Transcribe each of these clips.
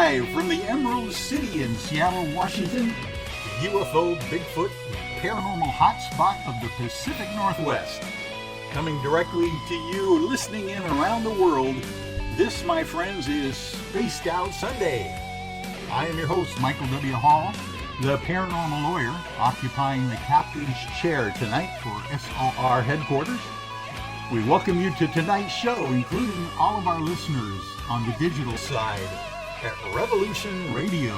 Live from the Emerald City in Seattle, Washington, the UFO, Bigfoot, paranormal hotspot of the Pacific Northwest. Coming directly to you, listening in around the world, this, my friends, is Spaced Out Sunday. I am your host, Michael W. Hall, the paranormal lawyer, occupying the captain's chair tonight for SOR headquarters. We welcome you to tonight's show, including all of our listeners on the digital side at Revolution Radio.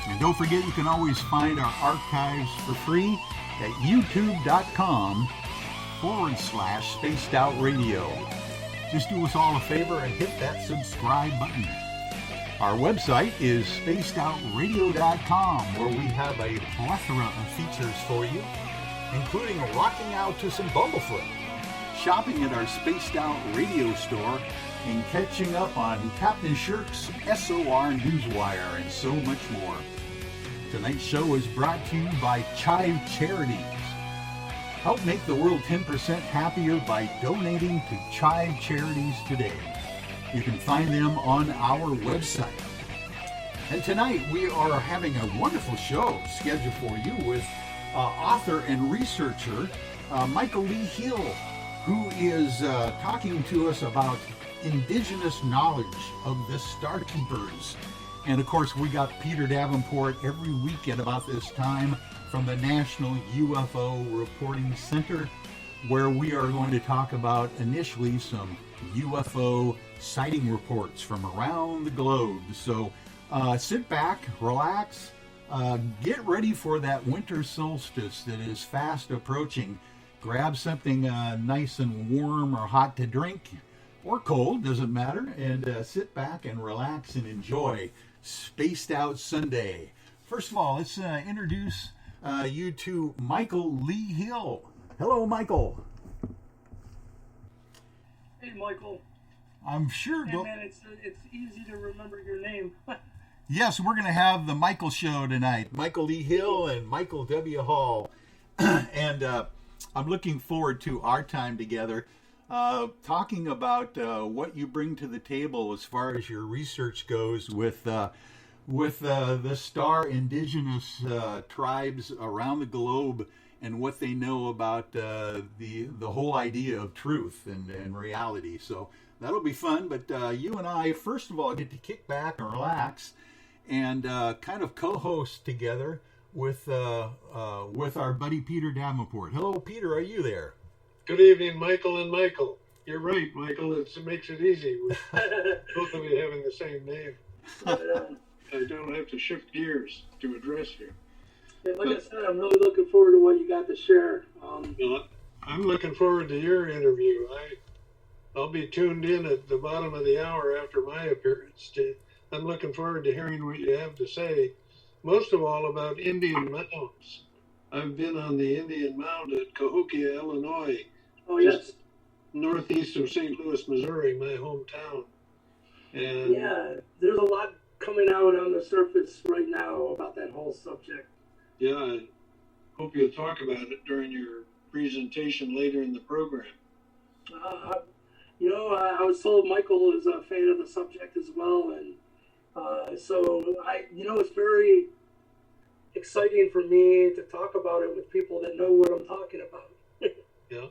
And don't forget, you can always find our archives for free at youtube.com/Spaced Out Radio. Just do us all a favor and hit that subscribe button. Our website is spacedoutradio.com, where we have a plethora of features for you, including rocking out to some Bumblefoot, shopping at our Spaced Out Radio store, and catching up on Captain Shirk's SOR Newswire, and so much more. Tonight's show is brought to you by Chive Charities. Help make the world 10% happier by donating to Chive Charities today. You can find them on our website. And tonight we are having a wonderful show scheduled for you with author and researcher Michael Lee Hill, who is talking to us about Indigenous knowledge of the Star Keepers. And of course, we got Peter Davenport every week at about this time from the National UFO Reporting Center, where we are going to talk about initially some UFO sighting reports from around the globe. So sit back, relax, get ready for that winter solstice that is fast approaching. Grab something nice and warm or hot to drink, or cold, doesn't matter, and sit back and relax and enjoy Spaced Out Sunday. First of all, let's introduce you to Michael Lee Hill. Hello, Michael. Hey, Michael. I'm sure. Hey, man, it's easy to remember your name. Yes, we're going to have the Michael Show tonight. Michael Lee Hill and Michael W. Hall. And I'm looking forward to our time together, talking about what you bring to the table as far as your research goes with the Star Indigenous tribes around the globe and what they know about the whole idea of truth and reality. So that'll be fun. But you and I, first of all, get to kick back and relax and kind of co-host together with our buddy Peter Davenport. Hello, Peter. Are you there? Good evening, Michael and Michael. You're right, Michael. It makes it easy with both of you having the same name. I don't have to shift gears to address you. Yeah, like I said, I'm really looking forward to what you got to share. I'm looking forward to your interview. I'll be tuned in at the bottom of the hour after my appearance. I'm looking forward to hearing what you have to say, most of all about Indian mounds. I've been on the Indian Mound at Cahokia, Illinois. Oh, yes. Northeast of St. Louis, Missouri, my hometown. And yeah, there's a lot coming out on the surface right now about that whole subject. Yeah, I hope you'll talk about it during your presentation later in the program. I was told Michael is a fan of the subject as well, and so it's very exciting for me to talk about it with people that know what I'm talking about. Yeah.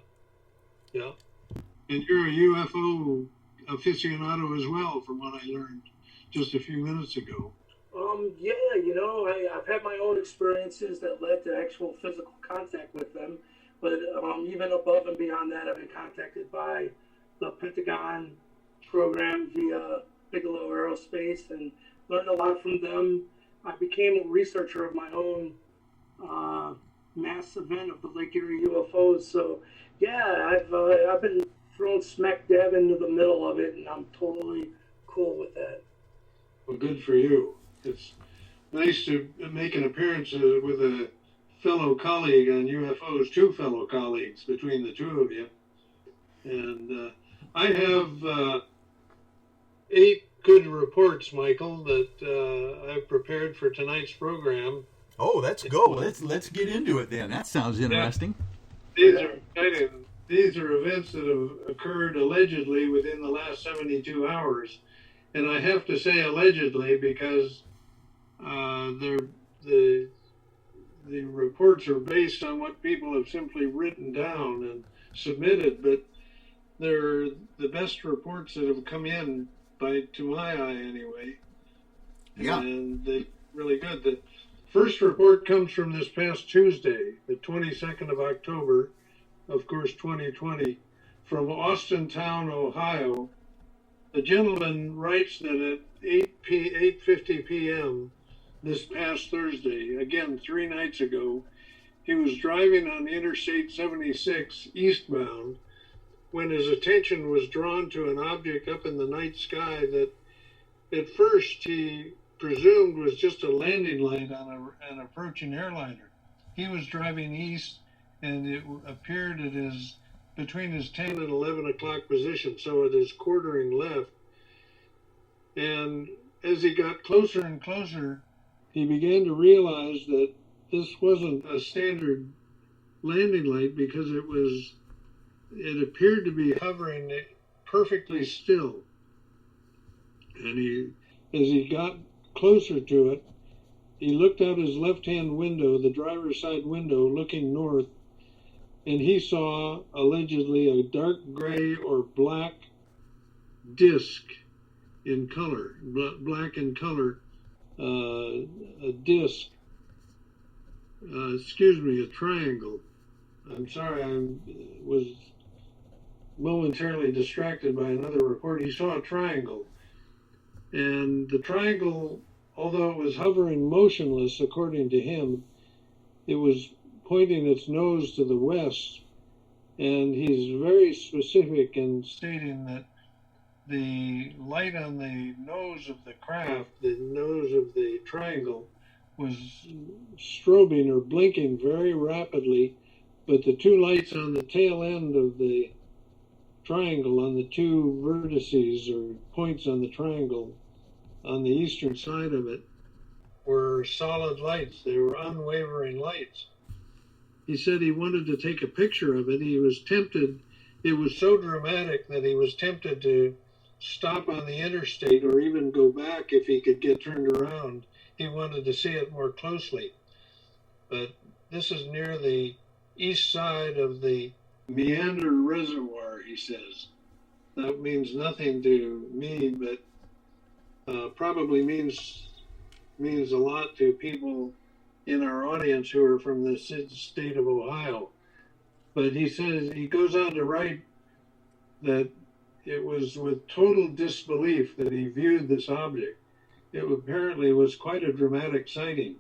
And you're a UFO aficionado as well, from what I learned just a few minutes ago. I've had my own experiences that led to actual physical contact with them, but even above and beyond that, I've been contacted by the Pentagon program via Bigelow Aerospace and learned a lot from them. I became a researcher of my own mass event of the Lake Erie UFOs. So, yeah, I've been thrown smack dab into the middle of it, and I'm totally cool with that. Well, good for you. It's nice to make an appearance with a fellow colleague on UFOs, two fellow colleagues between the two of you. And I have 8 good reports, Michael, that I've prepared for tonight's program. Oh, let's go. Let's get into it then. That sounds interesting. These are exciting. These are events that have occurred allegedly within the last 72 hours. And I have to say allegedly because the reports are based on what people have simply written down and submitted, but they're the best reports that have come in to my eye anyway. Yeah. And they're really good. The first report comes from this past Tuesday, the 22nd of October, of course, 2020, from Austintown, Ohio. The gentleman writes that at 8:50 p.m. this past Thursday, again 3 nights ago, he was driving on Interstate 76 eastbound when his attention was drawn to an object up in the night sky that at first he presumed was just a landing light on an approaching airliner. He was driving east, and it appeared between his 10 and 11 o'clock position, so it is quartering left. And as he got closer and closer, he began to realize that this wasn't a standard landing light because it appeared to be hovering perfectly still. And as he got closer to it, he looked out his left-hand window, the driver's side window, looking north, and he saw allegedly a dark gray or black disc in color, black in color, a disc, a triangle. I'm sorry, I was momentarily distracted by another report. He saw a triangle, and the triangle, although it was hovering motionless according to him, it was pointing its nose to the west, and he's very specific in stating that the light on the nose of the craft, the nose of the triangle, was strobing or blinking very rapidly, but the two lights on the tail end of the triangle, on the two vertices or points on the triangle on the eastern side of it, were solid lights. They were unwavering lights. He said he wanted to take a picture of it. He was tempted. It was so dramatic that he was tempted to stop on the interstate or even go back if he could get turned around. He wanted to see it more closely. But this is near the east side of the Meander Reservoir, he says. That means nothing to me, but probably means a lot to people in our audience who are from the state of Ohio. But he says, he goes on to write that it was with total disbelief that he viewed this object. It apparently was quite a dramatic sighting.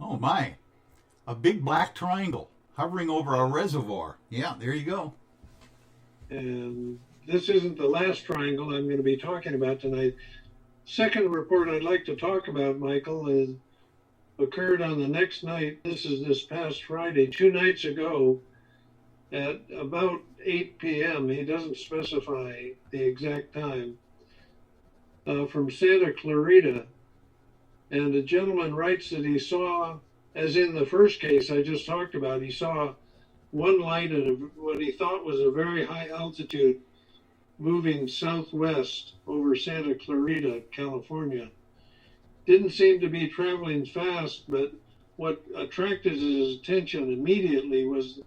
Oh my, a big black triangle hovering over a reservoir. Yeah, there you go. And this isn't the last triangle I'm going to be talking about tonight. Second report I'd like to talk about, Michael, occurred on the next night. This is this past Friday, 2 nights ago, at about 8 p.m. He doesn't specify the exact time. From Santa Clarita. And a gentleman writes that he saw, as in the first case I just talked about, he saw one light at what he thought was a very high altitude moving southwest over Santa Clarita, California. Didn't seem to be traveling fast, but what attracted his attention immediately was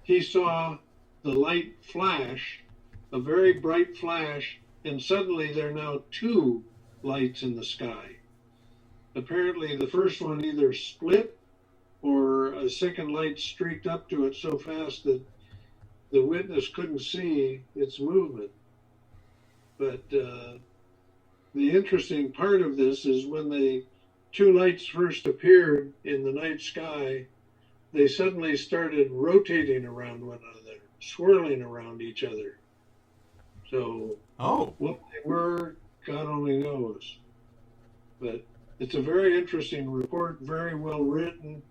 he saw the light flash, a very bright flash, and suddenly there are now 2 lights in the sky. Apparently the first one either split or a second light streaked up to it so fast that the witness couldn't see its movement. But the interesting part of this is when the 2 lights first appeared in the night sky, they suddenly started rotating around one another, swirling around each other. So what they were, God only knows. But it's a very interesting report, very well written,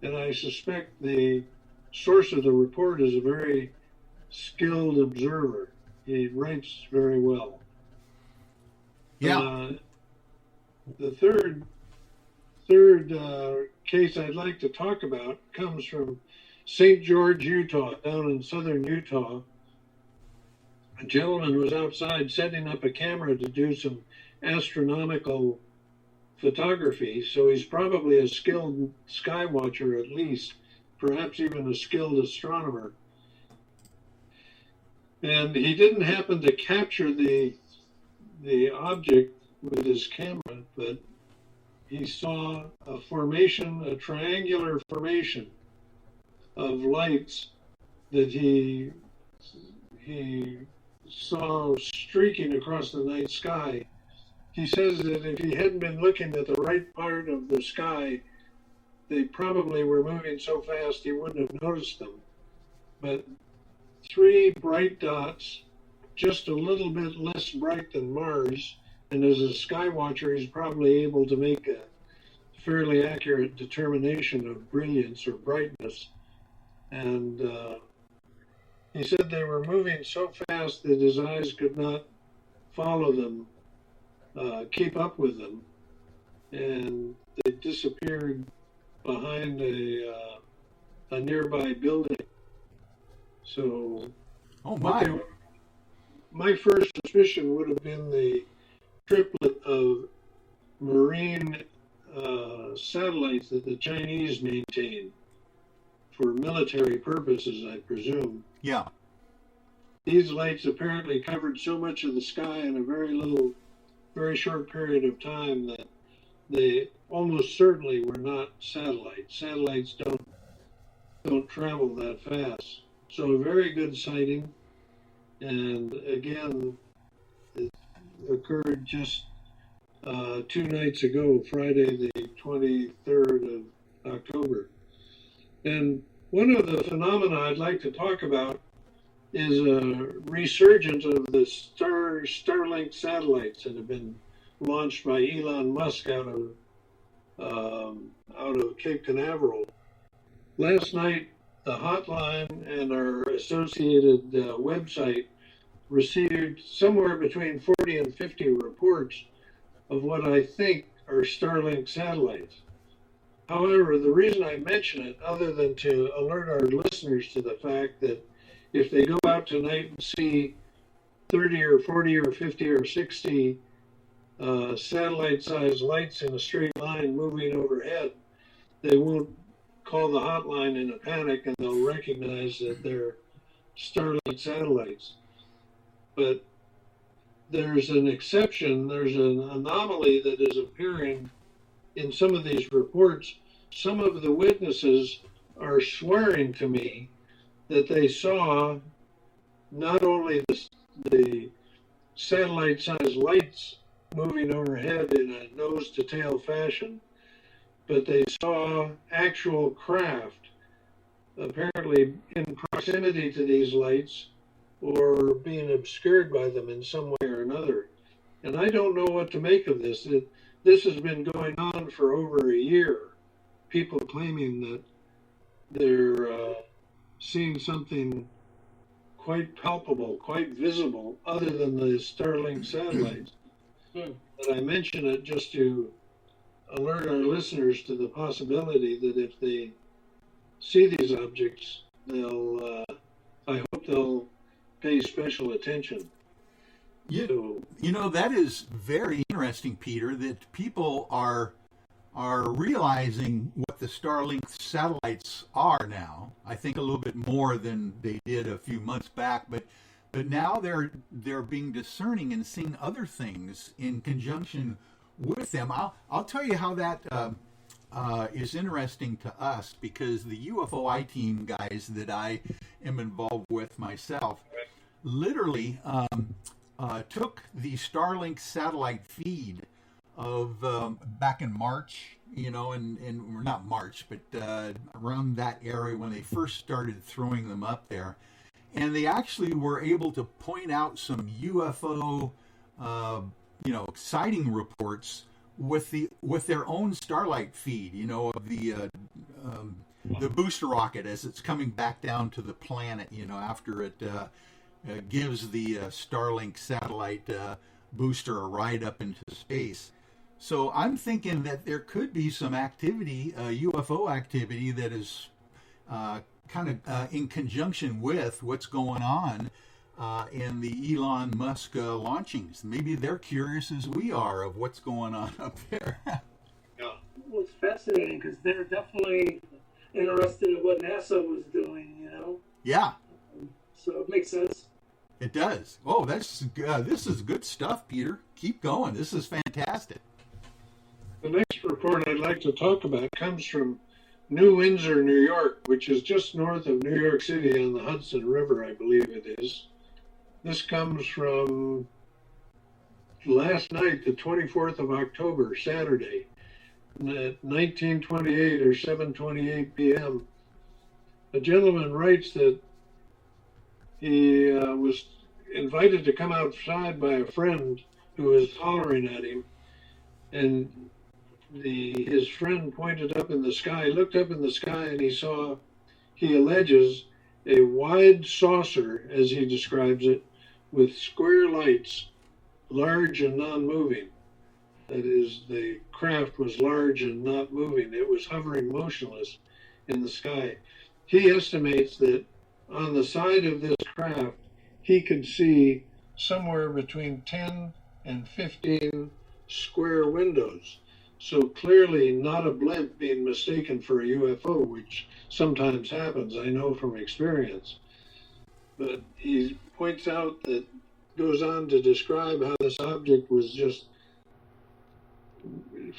and I suspect the source of the report is a very skilled observer. He writes very well. Yeah. The third case I'd like to talk about comes from St. George, Utah, down in southern Utah. A gentleman was outside setting up a camera to do some astronomical photography, so he's probably a skilled sky watcher at least, perhaps even a skilled astronomer. And he didn't happen to capture the object with his camera, but he saw a formation, a triangular formation of lights that he saw streaking across the night sky. He says that if he hadn't been looking at the right part of the sky, they probably were moving so fast he wouldn't have noticed them. But 3 bright dots, just a little bit less bright than Mars, and as a sky watcher, he's probably able to make a fairly accurate determination of brilliance or brightness. And he said they were moving so fast that his eyes could not follow them, keep up with them, and they disappeared behind a nearby building. So, oh my! My first suspicion would have been the triplet of marine satellites that the Chinese maintain for military purposes, I presume. Yeah. These lights apparently covered so much of the sky in a very short period of time that they almost certainly were not satellites. Satellites don't travel that fast. So a very good sighting, and again, it occurred just 2 nights ago, Friday the 23rd of October. And one of the phenomena I'd like to talk about is a resurgence of the Starlink satellites that have been launched by Elon Musk out of Cape Canaveral. Last night, the hotline and our associated website received somewhere between 40 and 50 reports of what I think are Starlink satellites. However, the reason I mention it, other than to alert our listeners to the fact that if they go out tonight and see 30 or 40 or 50 or 60 satellite-sized lights in a straight line moving overhead, they won't call the hotline in a panic, and they'll recognize that they're Starlink satellites. But there's an exception, there's an anomaly that is appearing in some of these reports. Some of the witnesses are swearing to me that they saw not only the satellite-sized lights moving overhead in a nose-to-tail fashion, but they saw actual craft apparently in proximity to these lights or being obscured by them in some way or another. And I don't know what to make of this. This has been going on for over a year. People claiming that they're seeing something quite palpable, quite visible, other than the Starlink satellites. But I mention it just to alert our listeners to the possibility that if they see these objects, I hope they'll pay special attention. Yeah, that is very interesting, Peter, that people are realizing what the Starlink satellites are now. I think a little bit more than they did a few months back, but now they're being discerning and seeing other things in conjunction with them. I'll tell you how that is interesting to us, because the UFOI team guys that I am involved with myself literally took the Starlink satellite feed of back in March, and not March, but around that area when they first started throwing them up there. And they actually were able to point out some UFO, sighting reports with their own Starlight feed, of the booster rocket as it's coming back down to the planet, after it gives the Starlink satellite booster a ride up into space. So I'm thinking that there could be some activity, UFO activity, that is kind of in conjunction with what's going on in the Elon Musk launchings. Maybe they're curious as we are of what's going on up there. Yeah. Well, it's fascinating because they're definitely interested in what NASA was doing, you know? Yeah, So it makes sense. it does. Oh, this is good stuff, Peter. Keep going. This is fantastic. The next report I'd like to talk about comes from New Windsor, New York, which is just north of New York City on the Hudson River, I believe it is. This comes from last night, the 24th of October, Saturday, at 19:28 or 7:28 p.m. A gentleman writes that he was invited to come outside by a friend who was hollering at him, and his friend pointed up in the sky, looked up in the sky, and he alleges, a wide saucer, as he describes it, with square lights, large and non-moving. That is, the craft was large and not moving. It was hovering motionless in the sky. He estimates that on the side of this craft, he could see somewhere between 10 and 15 square windows. So clearly not a blimp being mistaken for a UFO, which sometimes happens, I know from experience. But he points out that, goes on to describe how this object was just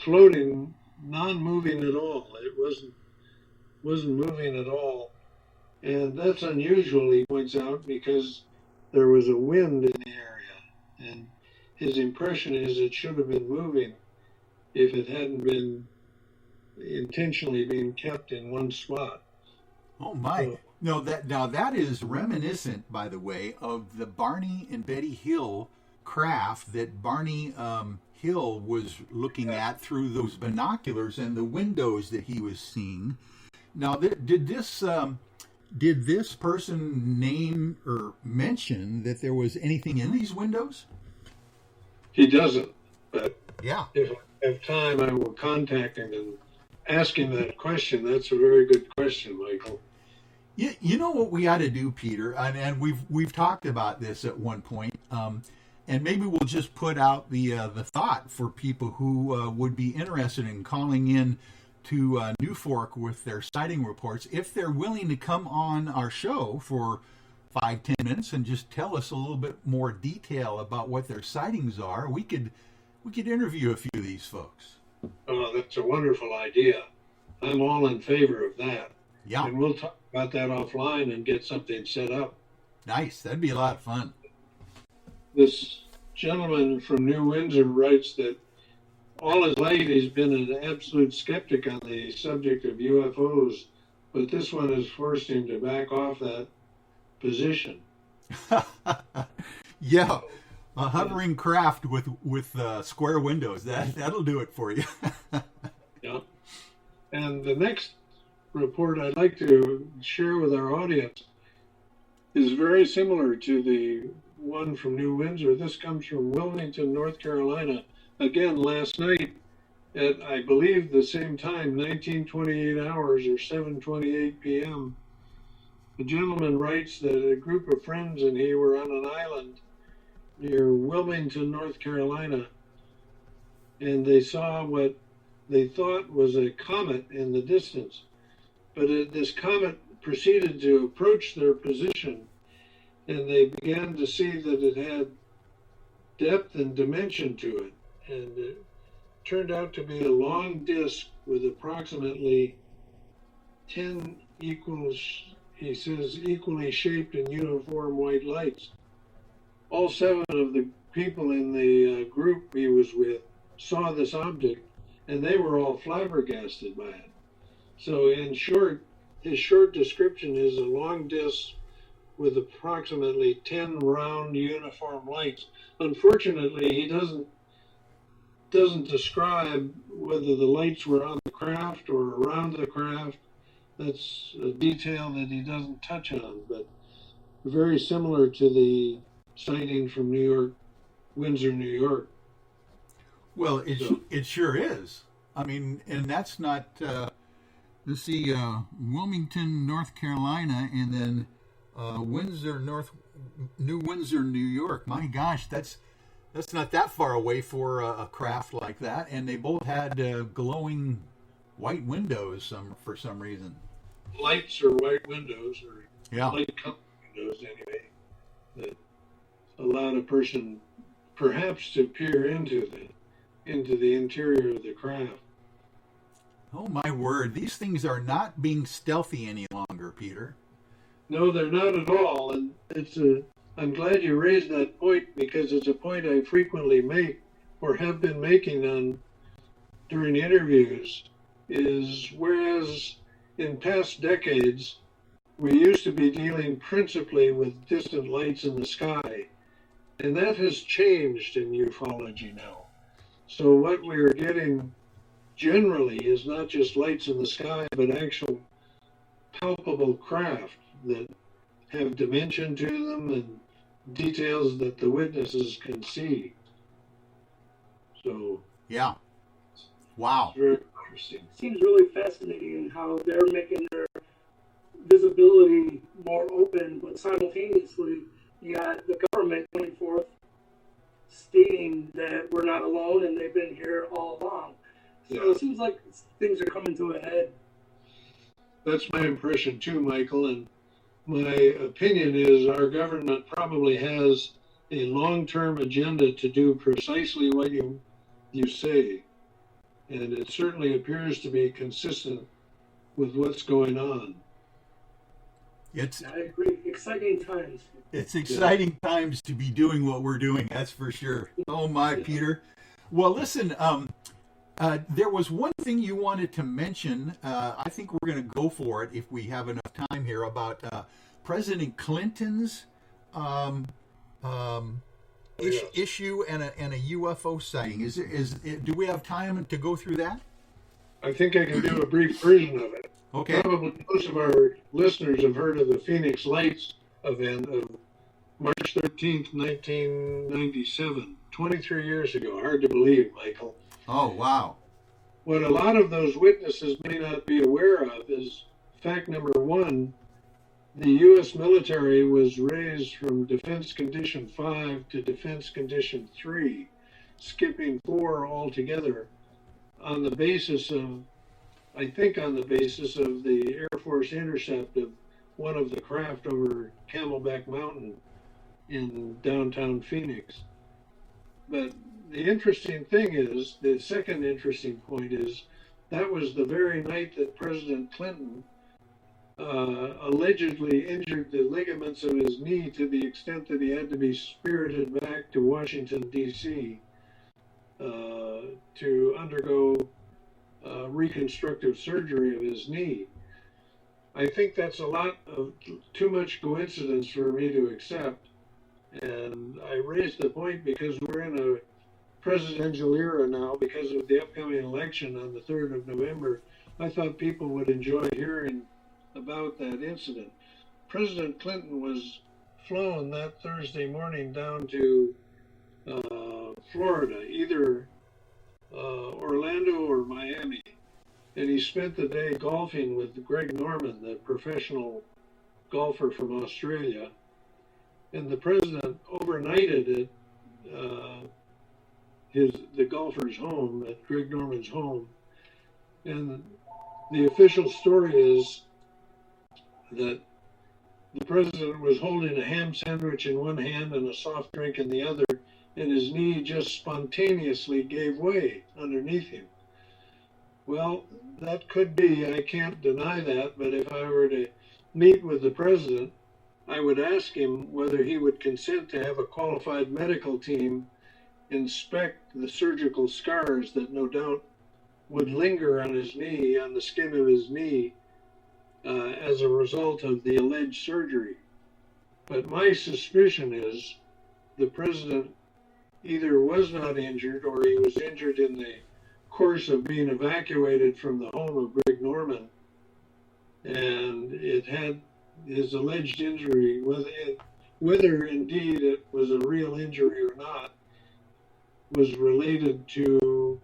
floating, non-moving at all. It wasn't moving at all. And that's unusual, he points out, because there was a wind in the area. And his impression is it should have been moving if it hadn't been intentionally being kept in one spot. Oh my! No, that is reminiscent, by the way, of the Barney and Betty Hill craft that Barney Hill was looking at through those binoculars and the windows that he was seeing. Now, did this person name or mention that there was anything in these windows? He doesn't, but yeah, if I have time, I will contact him and ask him that question. That's a very good question, Michael. You know what we ought to do, Peter, and we've talked about this at one point, and maybe we'll just put out the thought for people who would be interested in calling in to New Fork with their sighting reports, if they're willing to come on our show for 5-10 minutes and just tell us a little bit more detail about what their sightings are. We could interview a few of these folks. Oh, that's a wonderful idea. I'm all in favor of that. Yeah. And we'll talk about that offline and get something set up. Nice. That'd be a lot of fun. This gentleman from New Windsor writes that all his life he's been an absolute skeptic on the subject of UFOs, but this one has forced him to back off that position. Yeah. A hovering craft with square windows. That'll do it for you. Yeah. And the next report I'd like to share with our audience is very similar to the one from New Windsor. This comes from Wilmington, North Carolina. Again, last night at, I believe, the same time, 1928 hours or 7:28 p.m., the gentleman writes that a group of friends and he were on an island near Wilmington, North Carolina, and they saw what they thought was a comet in the distance. But this comet proceeded to approach their position, and they began to see that it had depth and dimension to it. And it turned out to be a long disk with approximately 10 he says, equally shaped and uniform white lights. All 7 of the people in the group he was with saw this object, and they were all flabbergasted by it. So in short, his short description is a long disc with approximately 10 round uniform lights. Unfortunately, he doesn't describe whether the lights were on the craft or around the craft. That's a detail that he doesn't touch on, but very similar to the sighting from Windsor, New York. Well, it sure is. I mean, and that's not, let's see, Wilmington, North Carolina, and then Windsor, New Windsor, New York. My gosh, that's not that far away for a craft like that. And they both had glowing white windows for some reason. Lights or white windows, or Yeah. light colored windows anyway, that allowed a person perhaps to peer into the interior of the craft. Oh my word! These things are not being stealthy any longer, Peter. No, they're not at all, and I'm glad you raised that point, because it's a point I frequently make or have been making during interviews. Is whereas in past decades we used to be dealing principally with distant lights in the sky, and that has changed in ufology now. So what we are getting generally is not just lights in the sky, but actual palpable craft that have dimension to them and details that the witnesses can see. So Yeah. Wow. it's very interesting. Seems really fascinating in how they're making their visibility more open, but simultaneously you got the government coming forth stating that we're not alone and they've been here all along. So Yeah. it seems like things are coming to a head. That's my impression too, Michael, and my opinion is our government probably has a long-term agenda to do precisely what you say, and it certainly appears to be consistent with what's going on. I agree. Exciting times. It's exciting times to be doing what we're doing. That's for sure. Oh my, Peter. Well, listen. There was one thing you wanted to mention. I think we're going to go for it if we have enough time here, about President Clinton's issue and a UFO sighting. Do we have time to go through that? I think I can do a brief version of it. Okay. Probably most of our listeners have heard of the Phoenix Lights event of March 13th, 1997, 23 years ago. Hard to believe, Michael. Oh, wow. What a lot of those witnesses may not be aware of is fact number one: the U.S. military was raised from Defense Condition 5 to Defense Condition 3, skipping 4 altogether, on the basis of the Air Force intercept of one of the craft over Camelback Mountain in downtown Phoenix. But the interesting thing is, the second interesting point is, that was the very night that President Clinton allegedly injured the ligaments of his knee to the extent that he had to be spirited back to Washington, D.C. To undergo reconstructive surgery of his knee. I think that's a lot of too much coincidence for me to accept. And I raised the point because we're in a presidential era now because of the upcoming election on the 3rd of November. I thought people would enjoy hearing about that incident. President Clinton was flown that Thursday morning down to Florida, either Orlando or Miami, and he spent the day golfing with Greg Norman, the professional golfer from Australia, and the president overnighted at the golfer's home, at Greg Norman's home. And the official story is that the president was holding a ham sandwich in one hand and a soft drink in the other, and his knee just spontaneously gave way underneath him. Well, that could be, I can't deny that, but if I were to meet with the president, I would ask him whether he would consent to have a qualified medical team inspect the surgical scars that no doubt would linger on his knee, on the skin of his knee, as a result of the alleged surgery. But my suspicion is the president either was not injured or he was injured in the course of being evacuated from the home of Greg Norman, and it had his alleged injury, whether indeed it was a real injury or not, was related to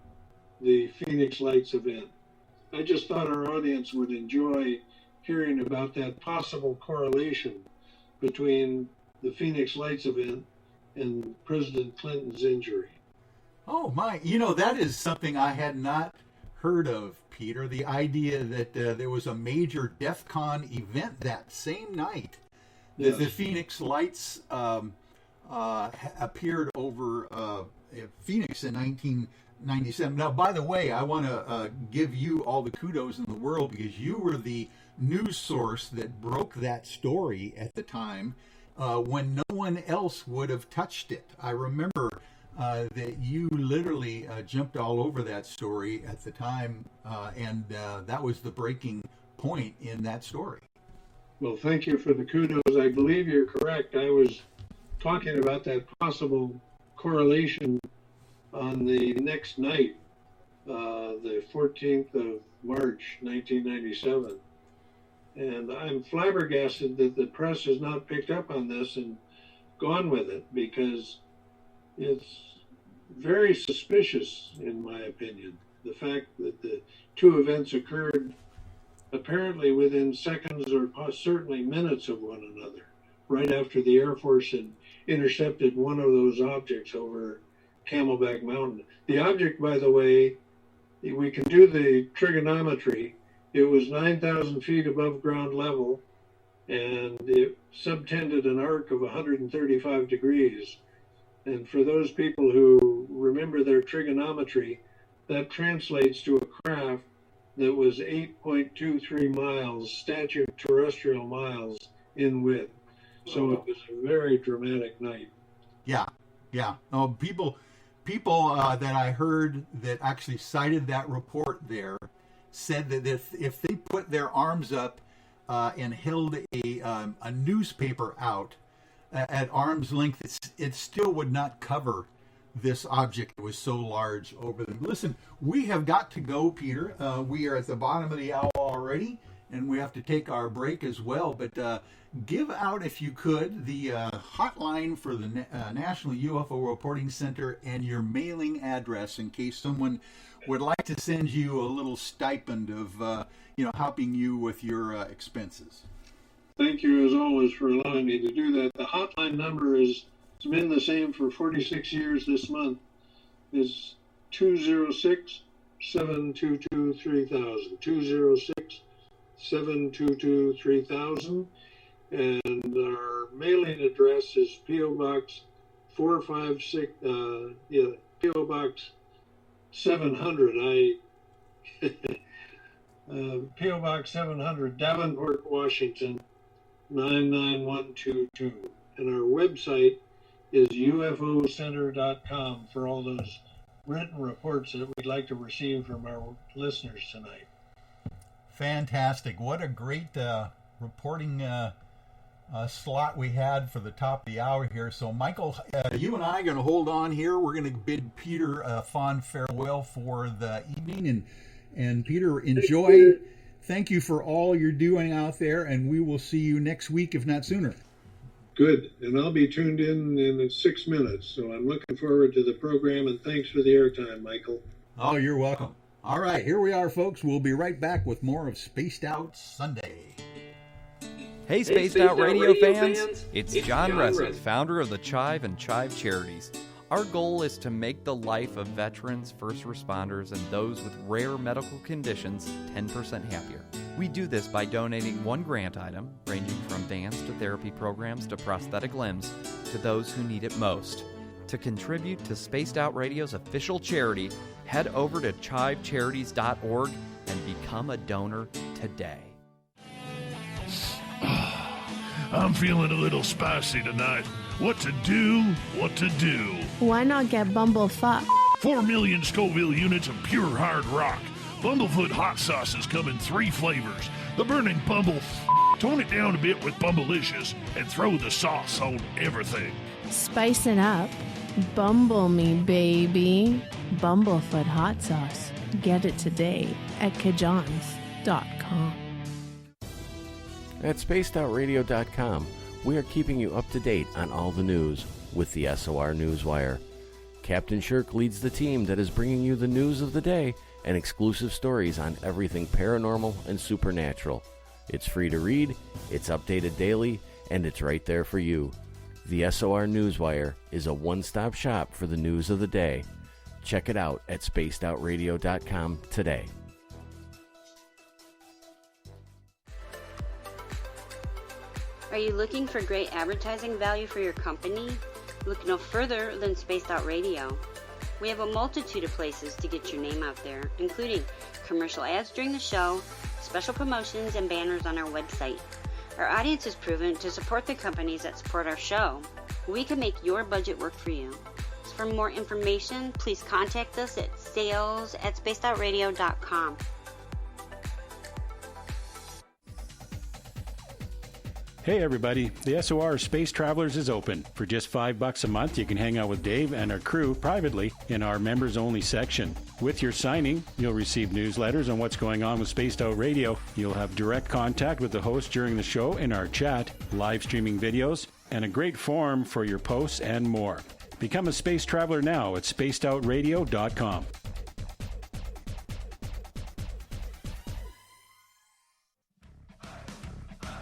the Phoenix Lights event. I just thought our audience would enjoy hearing about that possible correlation between the Phoenix Lights event and President Clinton's injury. Oh my! You know, that is something I had not heard of, Peter. The idea that there was a major DEF CON event that same night. Yes. The Phoenix Lights appeared over Phoenix in 1997. Now, by the way, I want to give you all the kudos in the world because you were the news source that broke that story at the time when no one else would have touched it. I remember that you literally jumped all over that story at the time, and that was the breaking point in that story. Well, thank you for the kudos. I believe you're correct. I was talking about that possible correlation on the next night, the 14th of March, 1997. And I'm flabbergasted that the press has not picked up on this and gone with it, because it's very suspicious, in my opinion, the fact that the two events occurred apparently within seconds or certainly minutes of one another, right after the Air Force had intercepted one of those objects over Camelback Mountain. The object, by the way, we can do the trigonometry. It was 9,000 feet above ground level, and it subtended an arc of 135 degrees. And for those people who remember their trigonometry, that translates to a craft that was 8.23 miles, statute terrestrial miles in width. So it was a very dramatic night. Yeah. Oh, people that I heard that actually cited that report there said that if they put their arms up and held a newspaper out at arm's length, it still would not cover this object. It was so large over them. Listen, we have got to go, Peter. We are at the bottom of the hour already, and we have to take our break as well. But give out, if you could, the hotline for the National UFO Reporting Center and your mailing address in case someone would like to send you a little stipend of, helping you with your expenses. Thank you, as always, for allowing me to do that. The hotline number has been the same for 46 years this month. Is 206-722-3000. 206-722-3000. And our mailing address is P.O. Box 456, P.O. Box 700. P.O. Box 700, Davenport, Washington, 99122. And our website is ufocenter.com for all those written reports that we'd like to receive from our listeners tonight. Fantastic. What a great reporting slot we had for the top of the hour here. So, Michael, you and I are going to hold on here. We're going to bid Peter a fond farewell for the evening. And Peter, enjoy. Thank you for all you're doing out there, and we will see you next week, if not sooner. Good. And I'll be tuned in 6 minutes. So I'm looking forward to the program, and thanks for the airtime, Michael. Oh, you're welcome. All right, here we are, folks. We'll be right back with more of Spaced Out Sunday. Hey, Spaced Out Radio fans. It's John Resnick, founder of the Chive and Chive Charities. Our goal is to make the life of veterans, first responders, and those with rare medical conditions 10% happier. We do this by donating one grant item, ranging from vans to therapy programs to prosthetic limbs, to those who need it most. To contribute to Spaced Out Radio's official charity, head over to chivecharities.org and become a donor today. I'm feeling a little spicy tonight. What to do? Why not get Bumblefuck? 4 million Scoville units of pure hard rock. Bumblefoot hot sauces come in 3 flavors. The burning Bumble. Tone it down a bit with Bumblicious and throw the sauce on everything. Spice it up. Bumble me, baby. Bumblefoot hot sauce. Get it today at kajans.com. At spacedoutradio.com, we are keeping you up to date on all the news with the SOR Newswire. Captain Shirk leads the team that is bringing you the news of the day and exclusive stories on everything paranormal and supernatural. It's free to read, it's updated daily, and it's right there for you. The SOR Newswire is a one-stop shop for the news of the day. Check it out at spacedoutradio.com today. Are you looking for great advertising value for your company? Look no further than Spaced Out Radio. We have a multitude of places to get your name out there, including commercial ads during the show, special promotions, and banners on our website. Our audience is proven to support the companies that support our show. We can make your budget work for you. So for more information, please contact us at sales@spacedoutradio.com. Hey everybody, the SOR Space Travelers is open. For just $5 a month, you can hang out with Dave and our crew privately in our members-only section. With your signing, you'll receive newsletters on what's going on with Spaced Out Radio. You'll have direct contact with the host during the show in our chat, live streaming videos, and a great forum for your posts and more. Become a space traveler now at spacedoutradio.com.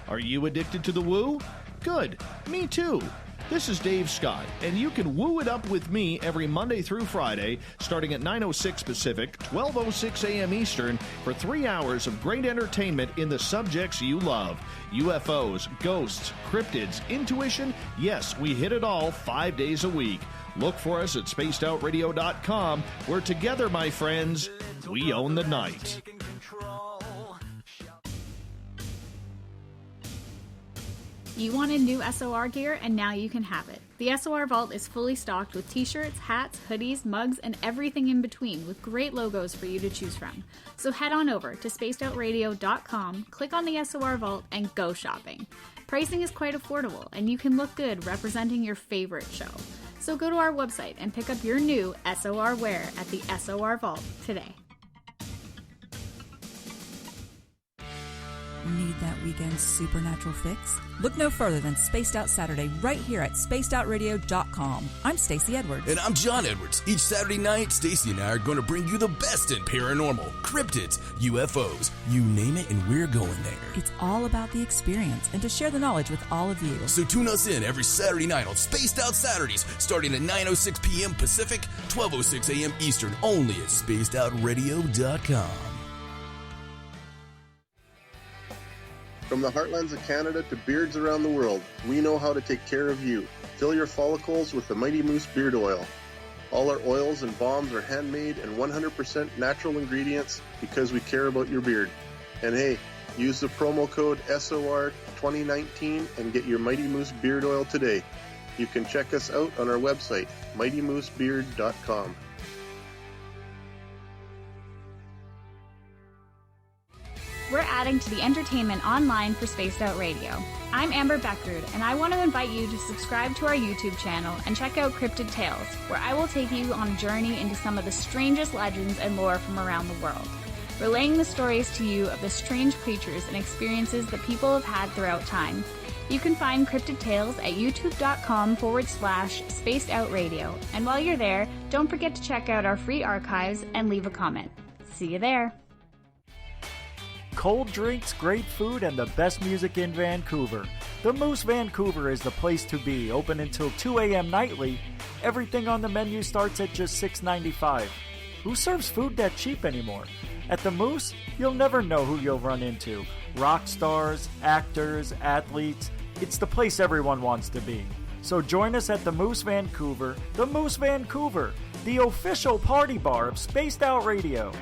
Are you addicted to the woo? Good. Me too. This is Dave Scott, and you can woo it up with me every Monday through Friday, starting at 9:06 Pacific, 12:06 a.m. Eastern, for 3 hours of great entertainment in the subjects you love. UFOs, ghosts, cryptids, intuition. Yes, we hit it all 5 days a week. Look for us at spacedoutradio.com, where together, my friends, we own the night. You wanted new SOR gear, and now you can have it. The SOR Vault is fully stocked with t-shirts, hats, hoodies, mugs, and everything in between, with great logos for you to choose from. So head on over to spacedoutradio.com, click on the SOR Vault, and go shopping. Pricing is quite affordable, and you can look good representing your favorite show. So go to our website and pick up your new SOR wear at the SOR Vault today. Need that weekend's supernatural fix? Look no further than Spaced Out Saturday right here at spacedoutradio.com. I'm Stacey Edwards. And I'm John Edwards. Each Saturday night, Stacey and I are going to bring you the best in paranormal, cryptids, UFOs, you name it, and we're going there. It's all about the experience and to share the knowledge with all of you. So tune us in every Saturday night on Spaced Out Saturdays, starting at 9:06 p.m. Pacific, 12:06 a.m. Eastern, only at spacedoutradio.com. From the heartlands of Canada to beards around the world, we know how to take care of you. Fill your follicles with the Mighty Moose Beard Oil. All our oils and balms are handmade and 100% natural ingredients because we care about your beard. And hey, use the promo code SOR2019 and get your Mighty Moose Beard Oil today. You can check us out on our website, mightymoosebeard.com. We're adding to the entertainment online for Spaced Out Radio. I'm Amber Beckrud, and I want to invite you to subscribe to our YouTube channel and check out Cryptid Tales, where I will take you on a journey into some of the strangest legends and lore from around the world, relaying the stories to you of the strange creatures and experiences that people have had throughout time. You can find Cryptid Tales at youtube.com/spacedoutradio, and while you're there, don't forget to check out our free archives and leave a comment. See you there. Cold drinks, great food, and the best music in Vancouver. The Moose Vancouver is the place to be, open until 2 a.m. nightly. Everything on the menu starts at just $6.95. Who serves food that cheap anymore? At the Moose, you'll never know who you'll run into. Rock stars, actors, athletes. It's the place everyone wants to be. So join us at the Moose Vancouver, the official party bar of Spaced Out Radio.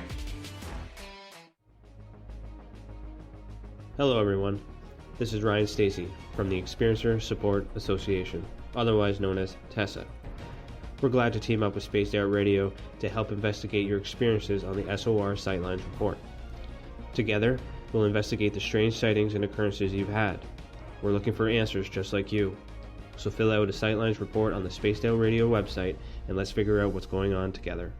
Hello everyone, this is Ryan Stacy from the Experiencer Support Association, otherwise known as TESSA. We're glad to team up with Spaced Out Radio to help investigate your experiences on the SOR Sightlines Report. Together, we'll investigate the strange sightings and occurrences you've had. We're looking for answers just like you. So fill out a Sightlines Report on the Spaced Out Radio website and let's figure out what's going on together.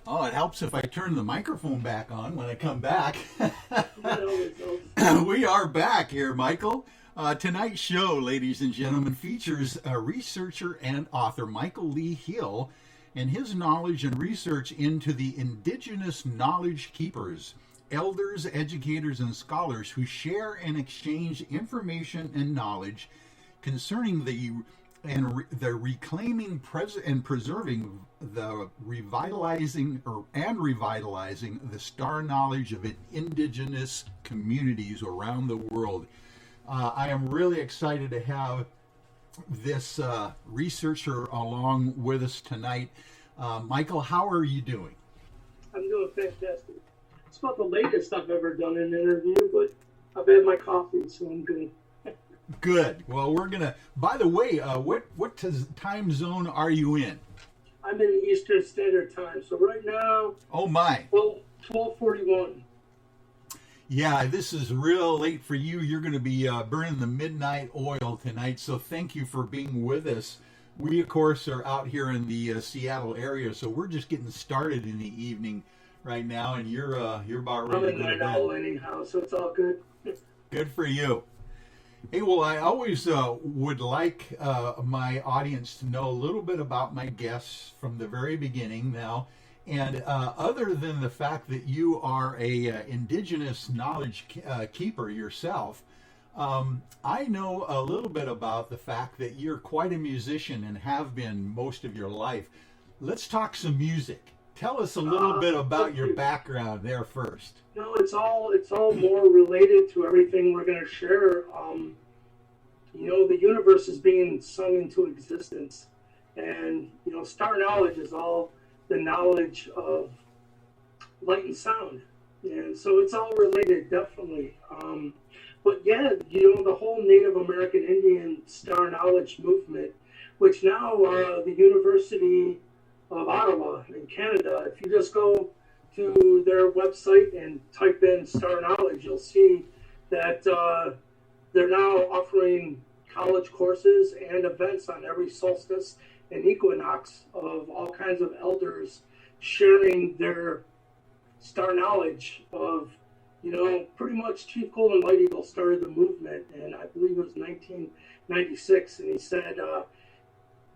Oh, it helps if I turn the microphone back on when I come back. We are back here, Michael. Tonight's show, ladies and gentlemen, features researcher and author Michael Lee Hill and his knowledge and research into the indigenous knowledge keepers, elders, educators, and scholars who share and exchange information and knowledge concerning the reclaiming and preserving the revitalizing the star knowledge of indigenous communities around the world. I am really excited to have this researcher along with us tonight. Michael, how are you doing? I'm doing fantastic. It's not the latest I've ever done an interview, but I've had my coffee, so I'm good. Good. Well, we're gonna. By the way, what time zone are you in? I'm in Eastern Standard Time, so right now. Oh my. Well, 12:41. Yeah, this is real late for you. You're going to be burning the midnight oil tonight, so thank you for being with us. We, of course, are out here in the Seattle area, so we're just getting started in the evening right now, and you're about ready to go to bed. I'm in night anyhow, so it's all good. Good for you. Hey, well, I always would like my audience to know a little bit about my guests from the very beginning now. And other than the fact that you are a indigenous knowledge keeper yourself, I know a little bit about the fact that you're quite a musician and have been most of your life. Let's talk some music. Tell us a little bit about your background there first. No, it's all more related to everything we're going to share. The universe is being sung into existence, and star knowledge is all the knowledge of light and sound, and so it's all related, definitely. But yeah, the whole Native American Indian star knowledge movement, which now the University of Ottawa in Canada, if you just go to their website and type in star knowledge, you'll see that they're now offering college courses and events on every solstice and equinox of all kinds of elders sharing their star knowledge of, pretty much Chief Golden White Eagle started the movement, and I believe it was 1996, and he said,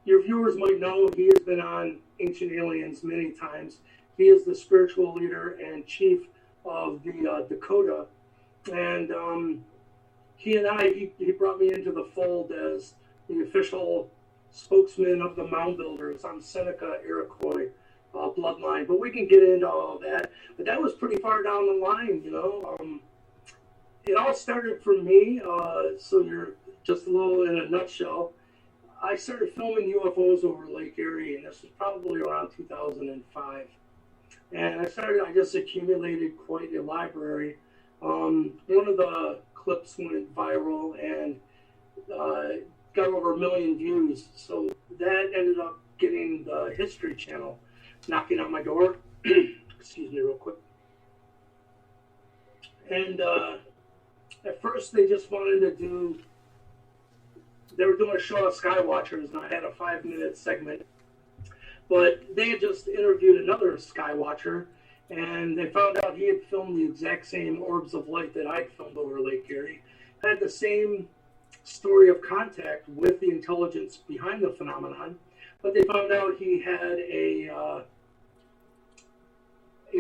your viewers might know he has been on Ancient Aliens many times. He is the spiritual leader and chief of the Dakota, and he brought me into the fold as the official spokesman of the Mound Builders on Seneca Iroquois bloodline. But we can get into all of that. But that was pretty far down the line, It all started for me, so you're just a little in a nutshell. I started filming UFOs over Lake Erie, and this was probably around 2005. And I just accumulated quite a library. One of the clips went viral and got over 1 million views. So that ended up getting the History Channel knocking on my door. Excuse me real quick. And at first they just wanted to they were doing a show of Skywatchers, and I had a 5-minute segment. But they had just interviewed another Skywatcher, and they found out he had filmed the exact same orbs of light that I'd filmed over Lake Erie. Had the same story of contact with the intelligence behind the phenomenon, but they found out he had a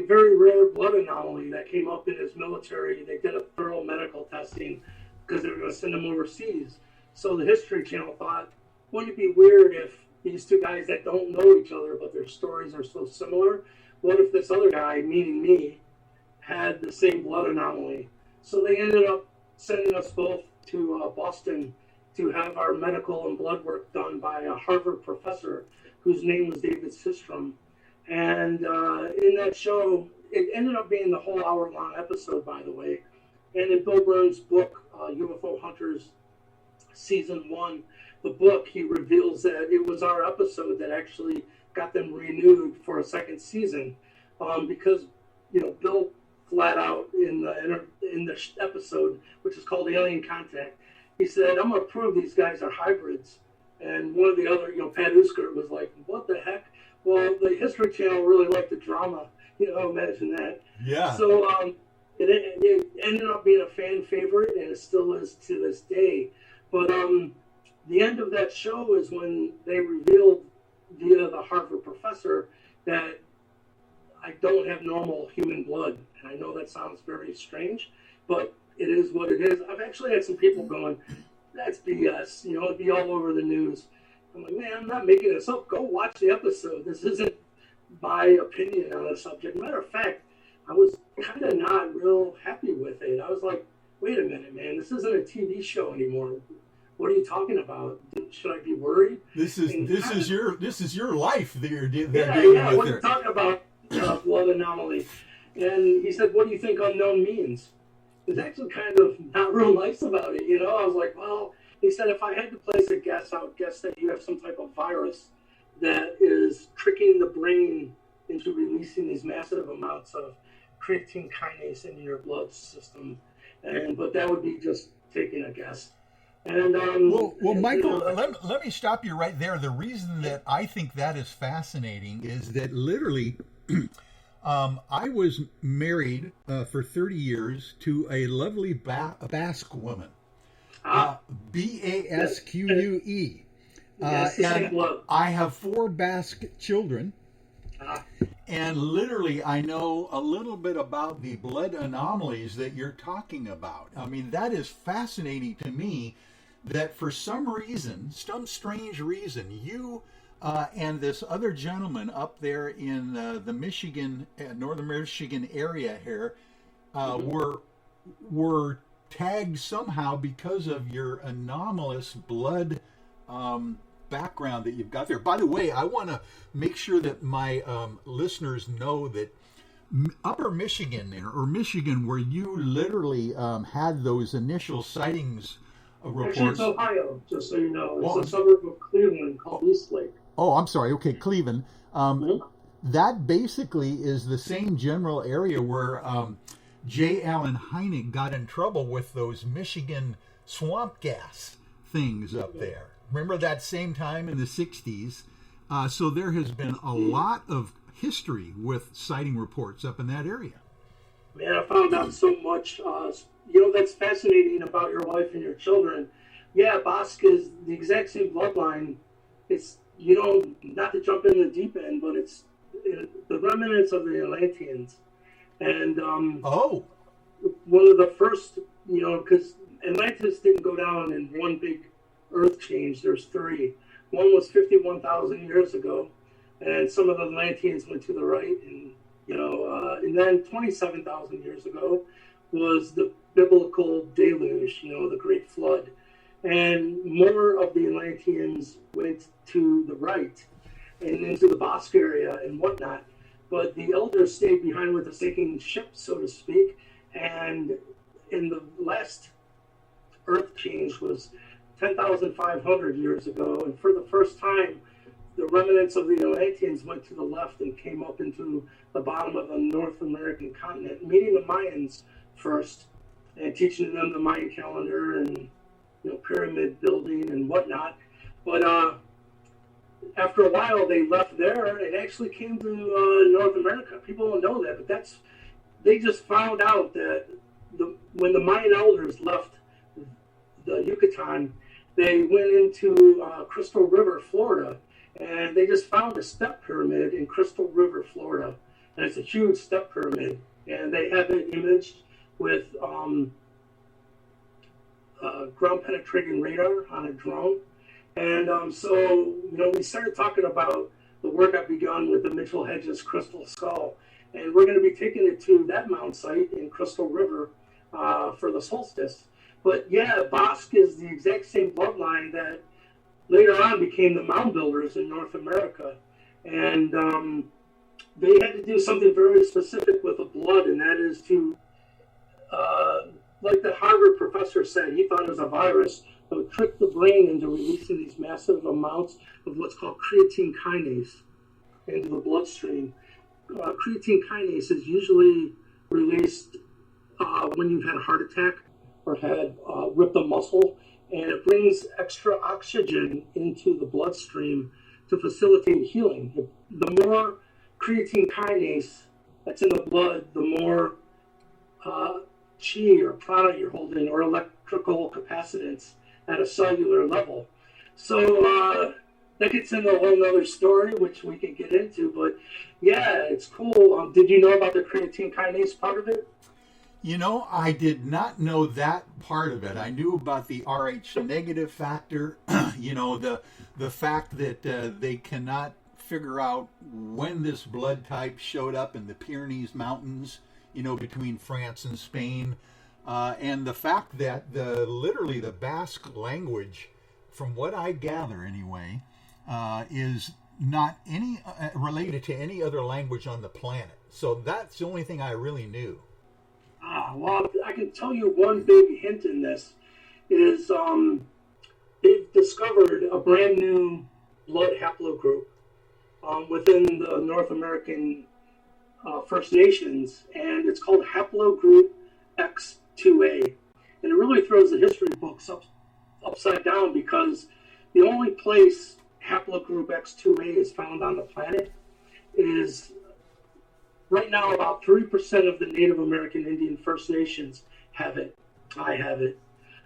very rare blood anomaly that came up in his military. They did a thorough medical testing because they were going to send him overseas. So the History Channel thought, wouldn't it be weird if these two guys that don't know each other, but their stories are so similar, what if this other guy, meaning me, had the same blood anomaly? So they ended up sending us both to Boston to have our medical and blood work done by a Harvard professor whose name was David Systrom. And in that show, it ended up being the whole hour-long episode, by the way. And in Bill Burns' book, UFO Hunters Season 1, the book, he reveals that it was our episode that actually got them renewed for a second season, because Bill flat out in the episode, which is called Alien Contact, he said, I'm going to prove these guys are hybrids. And one of the other, Pat Uskert was like, what the heck? Well, the History Channel really liked the drama. Imagine that. Yeah. So it ended up being a fan favorite, and it still is to this day. But the end of that show is when they revealed via the Harvard professor that I don't have normal human blood. And I know that sounds very strange, but it is what it is. I've actually had some people going, that's BS. It'd be all over the news. I'm like, man, I'm not making this up. Go watch the episode. This isn't my opinion on the subject. Matter of fact, I was kind of not real happy with it. I was like, wait a minute, man. This isn't a TV show anymore. What are you talking about? Should I be worried? This is your life that you're dealing with. What are you talking about? Blood anomaly. And he said, what do you think unknown means? He was actually kind of not real nice about it. I was like, well, he said, if I had to place a guess, I would guess that you have some type of virus that is tricking the brain into releasing these massive amounts of creatine kinase into your blood system. But that would be just taking a guess. And well, Michael, let me stop you right there. The reason that I think that is fascinating is that literally, I was married for 30 years to a lovely Basque woman, Basque. And I have 4 Basque children. And literally, I know a little bit about the blood anomalies that you're talking about. I mean, that is fascinating to me that for some reason, some strange reason, you and this other gentleman up there in the Michigan, northern Michigan area here, were tagged somehow because of your anomalous blood background that you've got there. By the way, I want to make sure that my listeners know that Upper Michigan there, or Michigan, where you literally had those initial sightings reports. Actually, it's Ohio, just so you know. It's a suburb of Cleveland called Eastlake. Oh, I'm sorry. Okay, Cleveland. That basically is the same general area where J. Allen Hynek got in trouble with those Michigan swamp gas things up there. Remember that same time in the 60s? So there has been a lot of history with sighting reports up in that area. Man, I found out so much. That's fascinating about your wife and your children. Yeah, Basque is the exact same bloodline. It's, not to jump in the deep end, but it's the remnants of the Atlanteans. And one of the first, because Atlantis didn't go down in one big earth change. There's 3. One was 51,000 years ago, and some of the Atlanteans went to the right, and then 27,000 years ago was the biblical deluge, the Great Flood. And more of the Atlanteans went to the right and into the Basque area and whatnot. But the elders stayed behind with the sinking ship, so to speak. And in the last earth change was 10,500 years ago. And for the first time, the remnants of the Atlanteans went to the left and came up into the bottom of the North American continent, meeting the Mayans first and teaching them the Mayan calendar and pyramid building and whatnot. But after a while, they left there and actually came to North America. People don't know that, but they just found out that when the Mayan elders left the Yucatan, they went into Crystal River, Florida, and they just found a step pyramid in Crystal River, Florida. And it's a huge step pyramid. And they have it imaged with ground-penetrating radar on a drone. And so, we started talking about the work I've begun with the Mitchell Hedges Crystal Skull. And we're going to be taking it to that mound site in Crystal River for the solstice. But yeah, Basque is the exact same bloodline that later on became the mound builders in North America. And they had to do something very specific with the blood, and that is to, like the Harvard professor said, he thought it was a virus that would trick the brain into releasing these massive amounts of what's called creatine kinase into the bloodstream. Creatine kinase is usually released when you've had a heart attack or had ripped a muscle, and it brings extra oxygen into the bloodstream to facilitate healing. The more creatine kinase that's in the blood, the more chi or prana you're holding, or electrical capacitance at a cellular level. So that gets into a whole other story, which we can get into. But yeah, it's cool. Did you know about the creatine kinase part of it? You know, I did not know that part of it. I knew about the Rh negative factor, you know, the fact that they cannot figure out when this blood type showed up in the Pyrenees Mountains, you know, between France and Spain, and the fact that literally the Basque language, from what I gather anyway, is not any related to any other language on the planet. So that's the only thing I really knew. Well, I can tell you one big hint in this is they've discovered a brand new blood haplogroup within the North American First Nations, and it's called haplogroup X2A. And it really throws the history books upside down, because the only place haplogroup X2A is found on the planet is right now about 3% of the Native American Indian First Nations have it. I have it.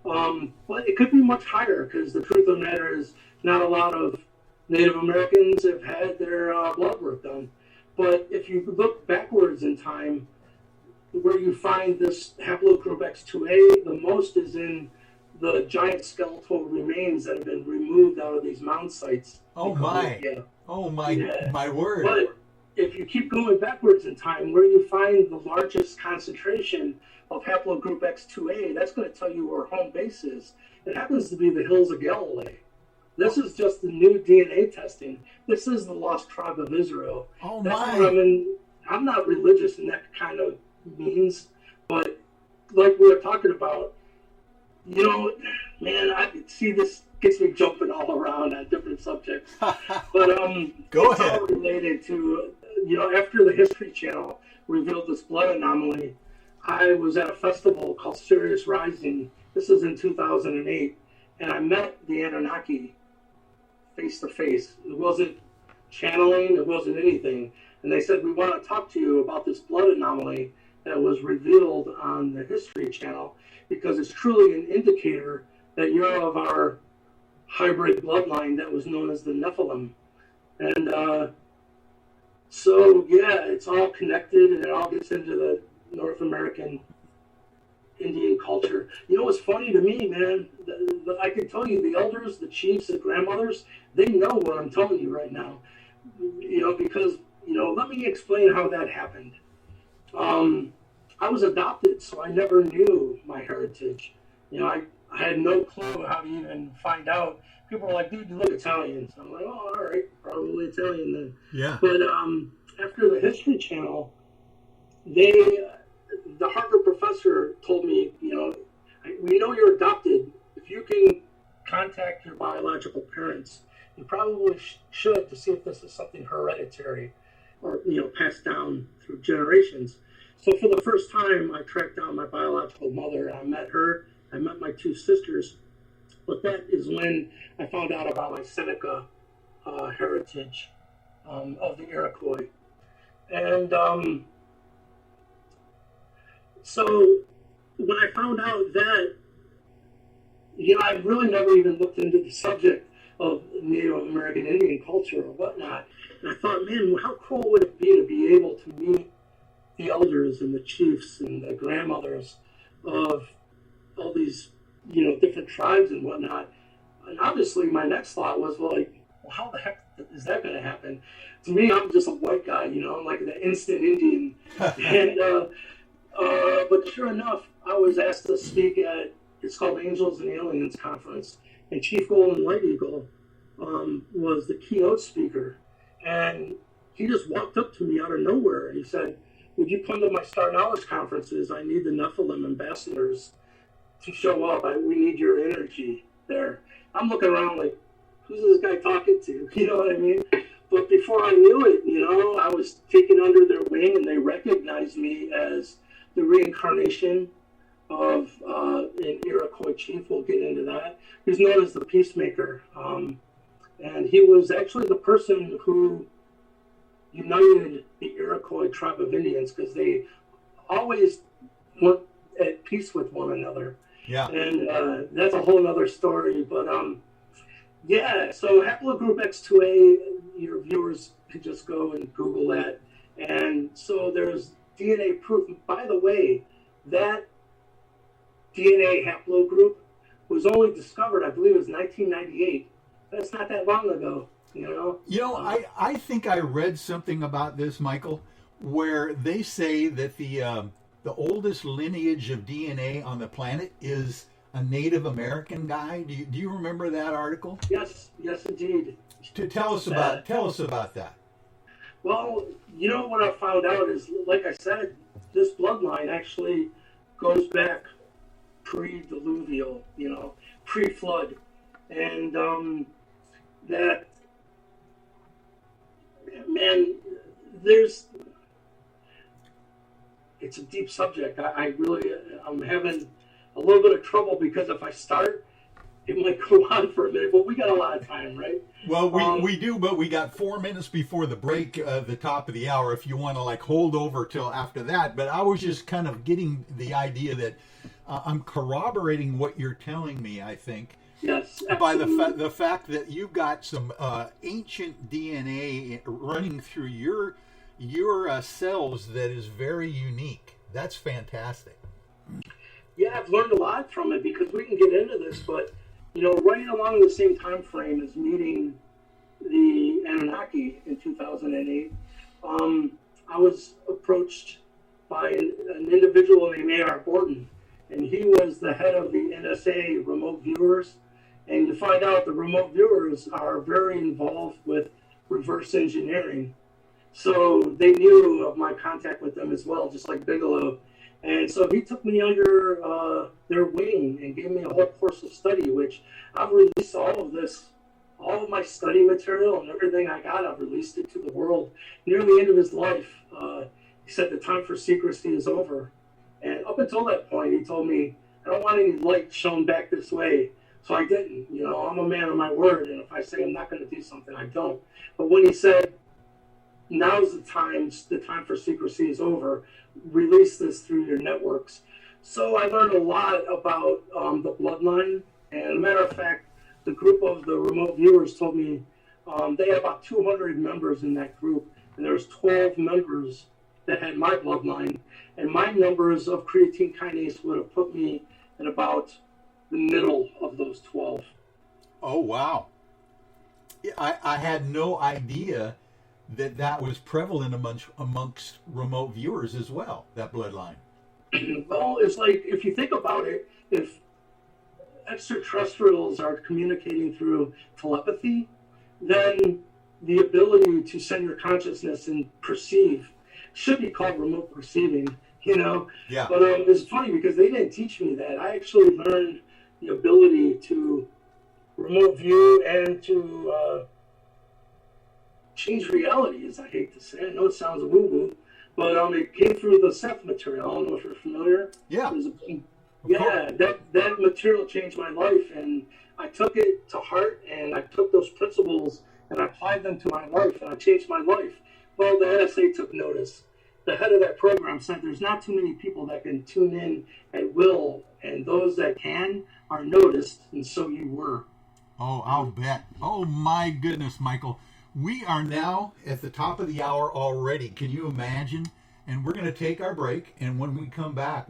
But it could be much higher, because the truth of the matter is not a lot of Native Americans have had their blood work done. But if you look backwards in time, where you find this haplogroup X2A, the most is in the giant skeletal remains that have been removed out of these mound sites. Oh my! My word! But if you keep going backwards in time, where you find the largest concentration of haplogroup X2A, that's going to tell you where home base is. It happens to be the Hills of Galilee. This is just the new DNA testing. This is the lost tribe of Israel. Oh that's my! What I mean, I'm not religious in that kind of means, but like we were talking about, you know, man, I see this gets me jumping all around on different subjects. But Go it's ahead. all related to, you know, after the History Channel revealed this blood anomaly, I was at a festival called Sirius Rising. This was in 2008, and I met the Anunnaki face to face. It wasn't channeling, it wasn't anything. And they said, we want to talk to you about this blood anomaly that was revealed on the History Channel, because it's truly an indicator that you're of our hybrid bloodline that was known as the Nephilim. And so, yeah, it's all connected, and it all gets into the North American Indian culture. You know what's funny to me, man? I can tell you, the elders, the chiefs, the grandmothers, they know what I'm telling you right now. You know, because, you know, let me explain how that happened. I was adopted, so I never knew my heritage. You know, I had no clue how to even find out. People were like, dude, you look Italian. So I'm like, oh, all right, probably Italian then. Yeah. But after the History Channel, the Harvard professor told me, you know, we know you're adopted. If you can contact your biological parents, you probably should, to see if this is something hereditary or, you know, passed down through generations. So for the first time, I tracked down my biological mother. I met her. I met my two sisters. But that is when I found out about my Seneca heritage of the Iroquois. And so when I found out that, you know, I really never even looked into the subject of Native American Indian culture or whatnot. And I thought, man, how cool would it be to be able to meet the elders and the chiefs and the grandmothers of all these, you know, different tribes and whatnot. And obviously my next thought was, like, well, how the heck is that going to happen? To me, I'm just a white guy, you know, I'm like the instant Indian. And but sure enough, I was asked to speak at, it's called Angels and Aliens Conference, and Chief Golden White Eagle was the keynote speaker. And he just walked up to me out of nowhere and he said, would you come to my Star Knowledge conferences? I need the Nephilim ambassadors to show up. We need your energy there. I'm looking around like, who's this guy talking to? You know what I mean? But before I knew it, you know, I was taken under their wing, and they recognized me as the reincarnation of an Iroquois chief. We'll get into that. He's known as the Peacemaker. And he was actually the person who united the Iroquois tribe of Indians, because they always weren't at peace with one another. Yeah. And that's a whole other story. But yeah, so haplogroup X2A, your viewers could just go and Google that. And so there's DNA proof. By the way, that DNA haplogroup was only discovered, I believe it was 1998. That's not that long ago, you know? I think I read something about this, Michael, where they say that the oldest lineage of DNA on the planet is a Native American guy. Do you remember that article? Yes, indeed. Tell us about that. Well, you know what I found out is, like I said, this bloodline actually goes back pre-diluvial, pre-flood, and that, man, it's a deep subject. I'm having a little bit of trouble, because if I start, it might go on for a minute, but we got a lot of time, right? Well, we do, but we got 4 minutes before the break, the top of the hour, if you want to hold over till after that. But I was just kind of getting the idea that I'm corroborating what you're telling me, I think. Yes, by the fact that you've got some ancient DNA running through your cells that is very unique. That's fantastic. Yeah, I've learned a lot from it, because we can get into this, but right along the same time frame as meeting the Anunnaki in 2008, I was approached by an individual named A.R. Borton, and he was the head of the NSA remote viewers. And you find out the remote viewers are very involved with reverse engineering. So they knew of my contact with them as well, just like Bigelow. And so he took me under their wing and gave me a whole course of study, which I've released all of my study material and everything I got, I've released it to the world. Near the end of his life, he said the time for secrecy is over. And up until that point, he told me, I don't want any light shown back this way. So I didn't. I'm a man of my word, and if I say I'm not going to do something, I don't. But when he said, now's the time for secrecy is over, release this through your networks. So I learned a lot about the bloodline. And as a matter of fact, the group of the remote viewers told me they had about 200 members in that group, and there was 12 members that had my bloodline. And my numbers of creatine kinase would have put me at about the middle of those 12. Oh, wow. I had no idea that was prevalent amongst remote viewers as well, that bloodline. Well, it's like, if you think about it, if extraterrestrials are communicating through telepathy, then the ability to send your consciousness and perceive should be called remote perceiving, Yeah. But it's funny, because they didn't teach me that. I actually learned the ability to remote view and to change realities. I hate to say it. I know it sounds woo-woo, but it came through the Seth material. I don't know if you're familiar. Yeah. That material changed my life, and I took it to heart, and I took those principles and I applied them to my life, and I changed my life. Well, the NSA took notice. The head of that program said there's not too many people that can tune in at will, and those that can are noticed, and so you were. Oh, I'll bet. Oh, my goodness, Michael. We are now at the top of the hour already. Can you imagine? And we're going to take our break, and when we come back,